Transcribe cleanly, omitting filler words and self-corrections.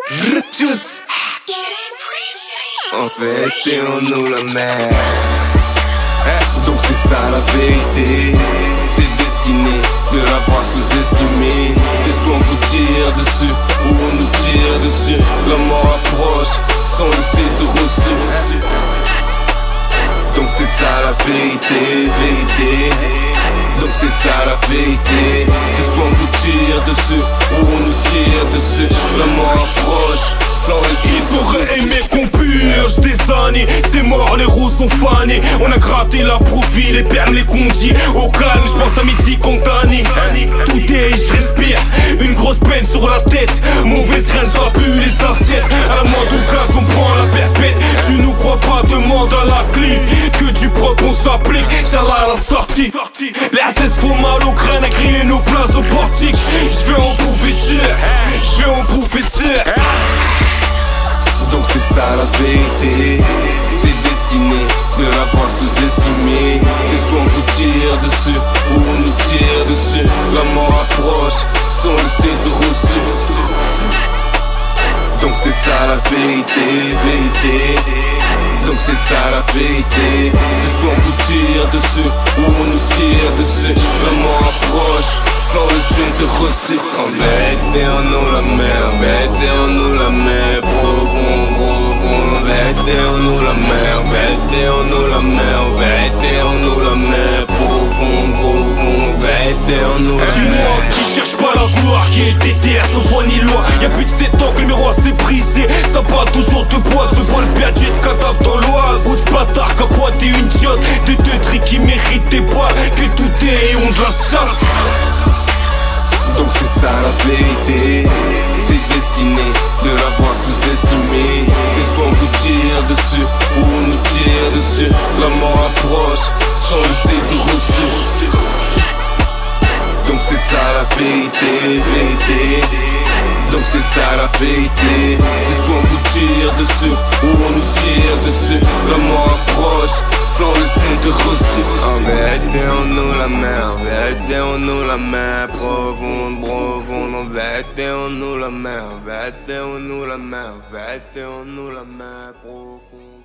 Rutschus. En fait, t'es en nous la mer. Donc c'est ça la vérité. C'est destiné de la voir sous-estimée. C'est soit on vous tire dessus ou on nous tire dessus. La mort approche sans laisser de reçu. Donc c'est ça la vérité, vérité. Donc c'est ça la vérité. C'est soit on vous tire dessus ou on nous tire dessus. La mort approche sans laisser de reçu. Ils auraient aimé qu'on purge des années. C'est mort, les roses sont fanés. On a gratté la profil, les perles, les condits. Au calme, je pense à midi condamné. Tout est, je respire. Une grosse peine sur la tête. Mauvaise reine, ça pue les assiettes. À la moindre occasion, on prend la perpète. Tu nous crois pas, demande à la clé. Que du propre, on s'applique. Inch'Allah à la sortie. Les SS font mal au crâne à crier nos places au portique. Je vais en prouver sûr. Je vais en prouver sûr. Donc c'est ça la vérité. C'est destiné de la voir sous-estimée. C'est soit on vous tire dessus ou on nous tire dessus. La mort approche sans laisser de reçu. Donc c'est ça la vérité, vérité. Donc c'est ça la vérité. C'est soit on vous tire dessus ou on nous tire dessus. La mort approche sans laisser de reçu. Mettez-en la mer, mettez-en la mer. Mettez-en la mer, mettez-en la mer, mettez-en la mer, mettez-en la mer. Dis-moi qui cherche pas la gloire, qui est déterre sans voix ni loi. Y'a plus de 7 ans que le miroir s'est brisé. Ça bat toujours de poisse, de balles perdues de cadavres dans l'Oise. Ou ce bâtard qu'a pointé une diote. Des deux tris qui méritent des balles, que tout est et on de la chatte. Donc c'est ça la vérité. C'est destiné de la voir sous-estimée. C'est soit on vous tire dessus ou on nous tire dessus. La mort approche sans laisser de reçu. Donc c'est ça la vérité, vérité. Donc c'est ça la vérité. C'est soit on vous tire dessus ou on nous tire dessus. La mort approche sans laisser de reçu. Mettez-en la mer, mettez-en la mer. Profonde, profonde. Mettez-en la mer, mettez-en la mer, mettez-en la mer profonde.